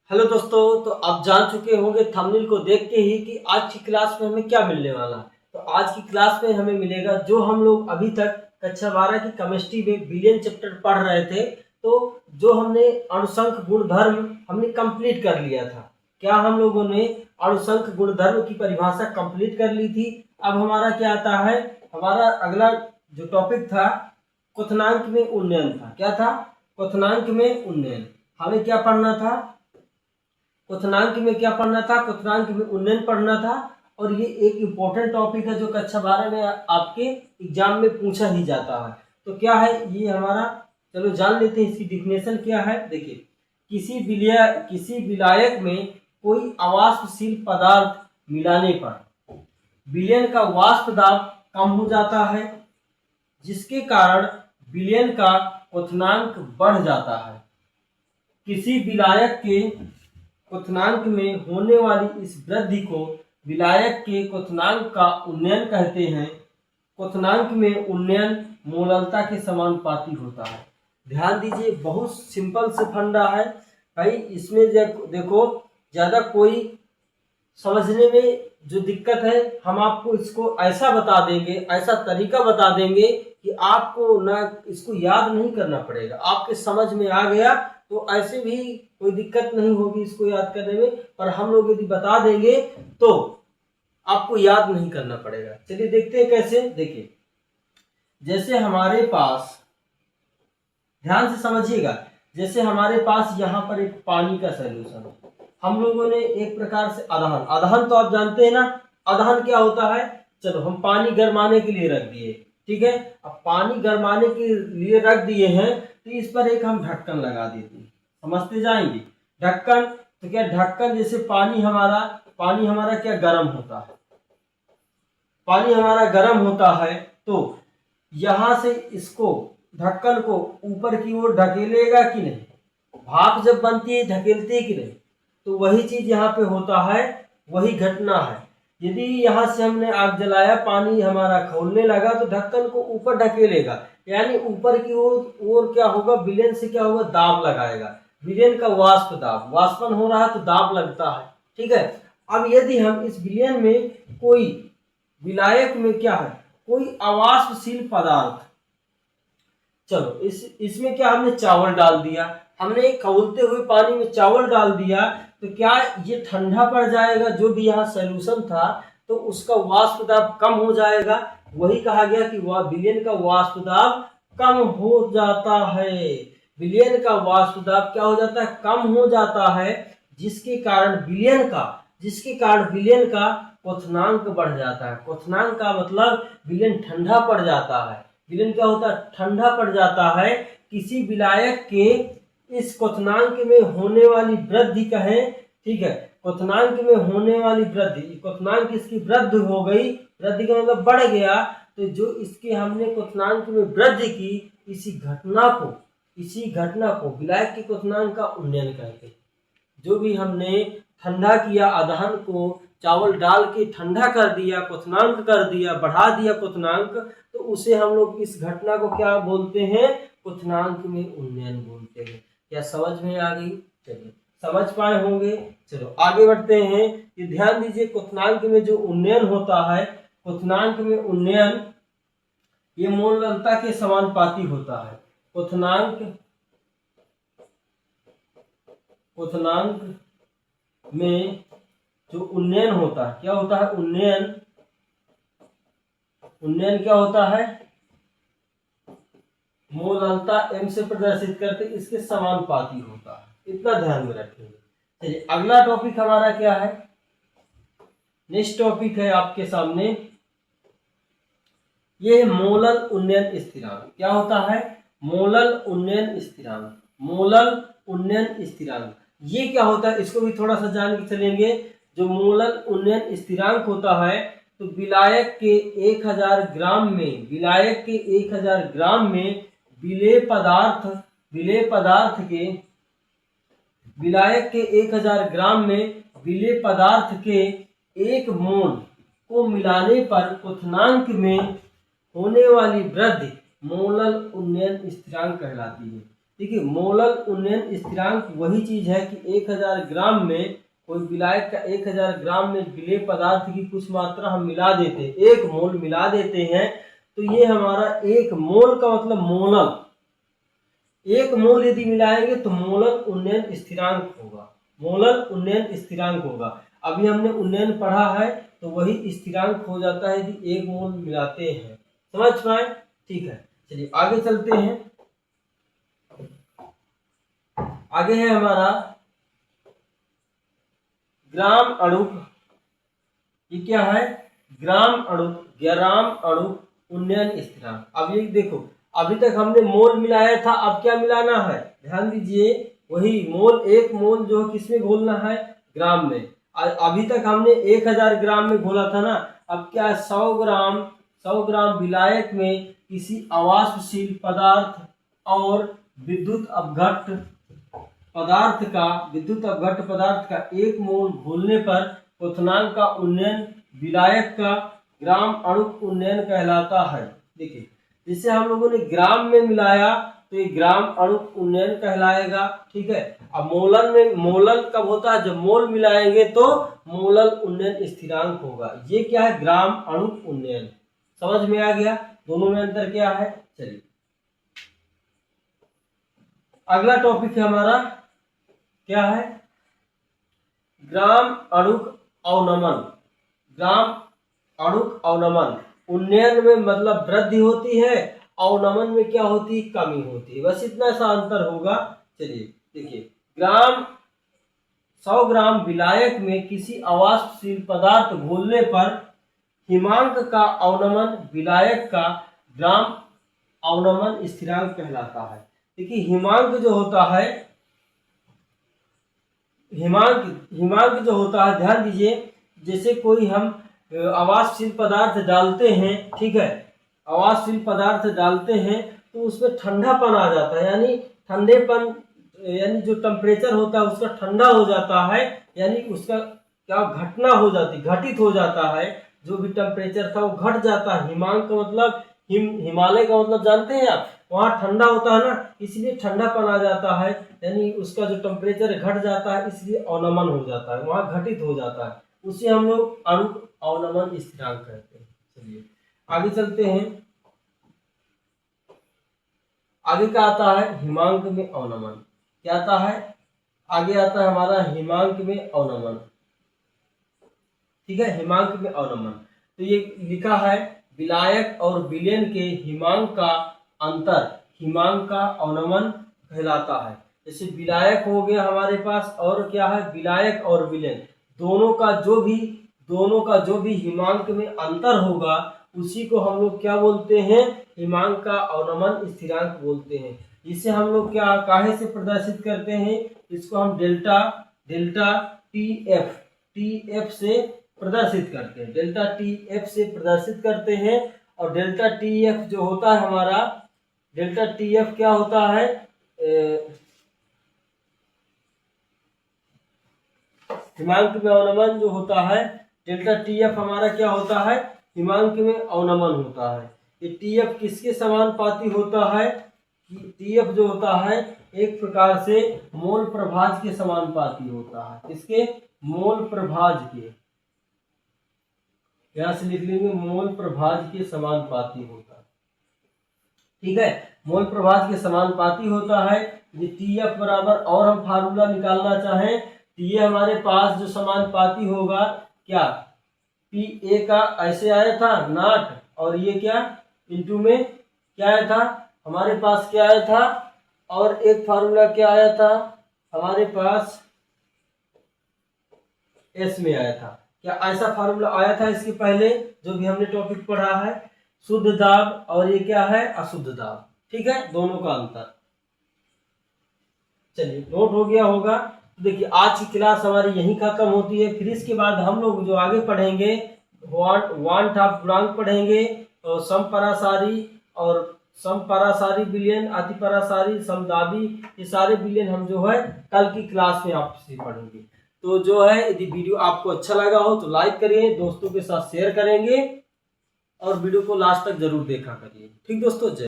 Hello दोस्तों, तो आप जान चुके होंगे थंबनेल को देख के ही कि आज की क्लास में हमें क्या मिलने वाला है। तो आज की क्लास में हमें मिलेगा जो हम लोग अभी तक कक्षा 12 की केमिस्ट्री में बिलियन चैप्टर पढ़ रहे थे। तो जो हमने अणुसंख गुणधर्म हमने कंप्लीट कर लिया था। क्या हम लोगों ने अणुसंख गुणधर्म की परिभाषा कंप्लीट कर ली थी। अब हमारा क्या आता है, हमारा अगला जो टॉपिक था क्वथनांक में उन्नयन था। क्या था? क्वथनांक में उन्नयन। हमें क्या पढ़ना था? क्वथनांक में क्या पढ़ना था? क्वथनांक में उन्नयन पढ़ना था। और ये एक इम्पोर्टेंट टॉपिक है जो कक्षा 12 में आपके एग्जाम में पूछा ही जाता है। तो क्या है ये हमारा, चलो जान लेते हैं इसकी डिफिनेशन क्या है। देखिए, किसी विलायक में कोई अवाष्पशील पदार्थ मिलाने पर विलयन का वाष्प दाब कम हो जाता है, जिसके कारण विलयन का क्वथनांक बढ़ जाता है। किसी विलायक के क्वथनांक में होने वाली इस वृद्धि को विलायक के क्वथनांक का उन्नयन कहते हैं। क्वथनांक में उन्नयन मोललता के समानुपाती होता है। ध्यान दीजिए, बहुत सिंपल से फंडा है भाई। इसमें देखो, ज्यादा कोई समझने में जो दिक्कत है, हम आपको इसको ऐसा बता देंगे, ऐसा तरीका बता देंगे कि आपको ना इसको याद नहीं करना पड़ेगा। आपके समझ में आ गया तो ऐसे भी कोई दिक्कत नहीं होगी इसको याद करने में। पर हम लोग यदि बता देंगे तो आपको याद नहीं करना पड़ेगा। चलिए देखते हैं कैसे। देखिए, जैसे हमारे पास, ध्यान से समझिएगा, जैसे हमारे पास यहाँ पर एक पानी का सॉल्यूशन है। हम लोगों ने एक प्रकार से अदहन तो आप जानते हैं ना, अदहन क्या होता है। चलो, हम पानी गरमाने के लिए रख दिए, ठीक है। अब पानी गरमाने के लिए रख दिए हैं तो इस पर एक हम ढक्कन लगा देते हैं। समझते जाएंगे ढक्कन। तो क्या ढक्कन, जैसे पानी हमारा क्या गर्म होता है, पानी हमारा गर्म होता है तो यहां से इसको ढक्कन को ऊपर की ओर ढकेलेगा कि नहीं? भाप जब बनती है ढकेलती है कि नहीं? तो वही चीज यहाँ पे होता है, वही घटना है। यदि यहाँ से हमने आग जलाया, पानी हमारा खौलने लगा तो ढक्कन को ऊपर ढकेलेगा, यानी ऊपर की ओर क्या होगा, विलयन से क्या होगा, दाब लगाएगा। विलयन का वाष्प दाब, वाष्पन हो रहा है तो दाब लगता है, ठीक है। अब यदि हम इस विलयन में कोई विलायक में क्या है, कोई अवाष्पशील पदार्थ, चलो इसमें क्या हमने चावल डाल दिया, हमने खौलते हुए पानी में चावल डाल दिया, तो क्या ये ठंडा पड़ जाएगा? जो भी यहाँ सॉल्यूशन था तो उसका वाष्प दाब कम हो जाएगा। वही कहा गया कि विलयन का वाष्प दाब कम हो जाता है। विलयन का वाष्प दाब क्या हो जाता है? कम हो जाता है, जिसके कारण विलयन का क्वथनांक बढ़ जाता है। क्वथनांक का मतलब विलयन ठंडा पड़ जाता है। विलयन क्या होता है? ठंडा पड़ जाता है। किसी विलायक के इस क्वथनांक में होने वाली वृद्धि कहें, ठीक है, क्वथनांक में होने वाली वृद्धि, क्वथनांक इसकी वृद्धि हो गई, वृद्धि का मतलब बढ़ गया। तो जो इसके हमने क्वथनांक में वृद्धि की, इसी घटना को विलायक के क्वथनांक का उन्नयन कहते हैं। जो भी हमने ठंडा किया, अदहन को चावल डाल के ठंडा कर दिया, क्वथनांक कर दिया, बढ़ा दिया क्वथनांक, तो उसे हम लोग इस घटना को क्या बोलते हैं? क्वथनांक में उन्नयन बोलते हैं। क्या समझ में आ गई? चलिए, समझ पाए होंगे। चलो आगे बढ़ते हैं। ये ध्यान दीजिए, क्वथनांक में जो उन्नयन होता है, क्वथनांक में उन्नयन ये मोललता के समानुपाती होता है। क्वथनांक में जो उन्नयन होता है, क्या होता है? उन्नयन क्या होता है? मोललता m से प्रदर्शित करते इसके समानुपाती होता है। इतना ध्यान में रखेंगे। चलिए, अगला टॉपिक हमारा क्या है? नेक्स्ट टॉपिक है आपके सामने, ये मोलल उन्नयन स्थिरांक। क्या होता है? मोलल उन्नयन स्थिरांक। ये क्या होता है, इसको भी थोड़ा सा जान के चलेंगे। जो मोलल उन्नयन स्थिरांक होता है, तो विलायक के 1000 ग्राम में विलेय पदार्थ के 1 मोल को मिलाने पर क्वथनांक में होने वाली वृद्धि मोलल उन्नयन स्थिरांक कहलाती है। देखिए मोलल उन्नयन स्थिरांक वही चीज है कि 1000 ग्राम में कोई विलायक का 1000 ग्राम में विलेय पदार्थ की कुछ मात्रा हम मिला देते हैं, 1 मोल मिला देते हैं, तो ये हमारा 1 मोल का मतलब मोलल, 1 मोल यदि मिलाएंगे तो मोलल उन्नयन स्थिरांक होगा, मोलल उन्नयन स्थिरांक होगा। अभी हमने उन्नयन पढ़ा है तो वही स्थिरांक हो जाता है यदि 1 मोल मिलाते हैं। समझ पाए? ठीक है, चलिए आगे चलते हैं। आगे है हमारा ग्राम अणुक। ये क्या है? ग्राम अणुक उन्नयन स्थिरांक। अब ये देखो, अभी तक हमने मोल मिलाया था, अब क्या मिलाना है? ध्यान दीजिए, वही मोल, 1 मोल जो किसमें घोलना है? ग्राम में। अभी तक हमने 1000 ग्राम में घोला था ना, अब क्या है? 100 ग्राम विलायक में किसी अवाष्पशील पदार्थ और विद्युत अपघट्ट पदार्थ का 1 मोल घोलने पर क्वथनांक का उन्नयन विलायक का ग्राम अणुक उन्नयन कहलाता है। देखिए, जिसे हम लोगों ने ग्राम में मिलाया तो ये ग्राम अणुक उन्नयन कहलाएगा। ठीक है, अब मोलल में, मोलल कब होता है? जब मोल मिलाएंगे तो मोलल उन्नयन स्थिरांक होगा। ये क्या है? ग्राम अणुक उन्नयन। समझ में आ गया दोनों में अंतर क्या है? चलिए अगला टॉपिक है हमारा, क्या है? ग्राम अणुक अवनमन। ग्राम अणुक अवनमन, उन्नयन में मतलब वृद्धि होती है, अवनमन में क्या होती है? कमी होती है, बस इतना सा अंतर होगा। चलिए देखिए, 100 ग्राम विलायक में किसी अवाष्पशील पदार्थ घोलने पर हिमांक का अवनमन विलायक का ग्राम अवनमन स्थिरांक कहलाता है। देखिए हिमांक जो होता है, हिमांक जो होता है, ध्यान दीजिए, जैसे कोई हम अवाष्पशील पदार्थ डालते हैं, ठीक है, अवाष्पशील पदार्थ डालते हैं तो उसमें ठंडापन आ जाता है, यानी ठंडेपन, यानी जो टेम्परेचर होता है उसका ठंडा हो जाता है, यानी उसका क्या घटना हो जाती, घटित हो जाता है, जो भी टेम्परेचर था वो घट जाता है। हिमांक का मतलब हिमालय का मतलब जानते हैं आप, वहाँ ठंडा होता है ना, इसलिए ठंडापन आ जाता है, यानी उसका जो टेम्परेचर घट जाता है, इसलिए अवनमन हो जाता है, वहाँ घटित हो जाता है, उसे हम लोग अणुक अवनमन स्थिरांक कहते हैं। चलिए आगे चलते हैं। आगे क्या आता है? हिमांक में अवनमन। क्या आता है? आगे आता है हमारा हिमांक में अवनमन। ठीक है, हिमांक में अवनमन, तो ये लिखा है विलायक और विलयन के हिमांक का अंतर हिमांक का अवनमन कहलाता है। जैसे विलायक हो गया हमारे पास, और क्या है? विलायक और विलयन, दोनों का जो भी हिमांक में अंतर होगा उसी को हम लोग क्या बोलते हैं? हिमांक का अवनमन स्थिरांक बोलते हैं। इसे हम लोग क्या काहे से प्रदर्शित करते हैं? इसको हम डेल्टा टीएफ से प्रदर्शित करते हैं, डेल्टा टीएफ से प्रदर्शित करते हैं। और डेल्टा टीएफ जो होता है हमारा, डेल्टा टीएफ क्या होता है? हिमांक में अवनमन जो होता है, डेल्टा टीएफ हमारा क्या होता है? हिमांक में अवनमन होता है। ये टीएफ किसके समानुपाती होता है? टीएफ जो होता है एक प्रकार से मोल प्रभाज के समानुपाती होता है। किसके? मोल प्रभाज के, यहां से लिख लेंगे, मोल प्रभाज के समानुपाती होता है। ठीक है, मोल प्रभाज के समानुपाती होता है। ये टीएफ बराबर, और हम फार्मूला निकालना चाहें तो ये हमारे पास जो समानुपाती होगा, क्या पी ए का ऐसे आया था नॉट, और ये क्या इनटू में क्या आया था हमारे पास, क्या आया था, और एक फार्मूला क्या आया था हमारे पास, एस में आया था। क्या ऐसा फार्मूला आया था इसके पहले जो भी हमने टॉपिक पढ़ा है? शुद्ध दाब, और ये क्या है? अशुद्ध दाब। ठीक है, दोनों का अंतर। चलिए नोट हो गया होगा। तो देखिए आज की क्लास हमारी यहीं खत्म होती है। फिर इसके बाद हम लोग जो आगे पढ़ेंगे वांट ऑफ गुणांक पढ़ेंगे, और समपरासारी और समपरासारी विलयन, अतिपरासारी, समदाबी, ये सारे विलयन हम जो है कल की क्लास में आपसे पढ़ेंगे। तो जो है यदि वीडियो आपको अच्छा लगा हो तो लाइक करिए, दोस्तों के साथ शेयर करेंगे, और वीडियो को लास्ट तक जरूर देखा करिए। ठीक दोस्तों, जय।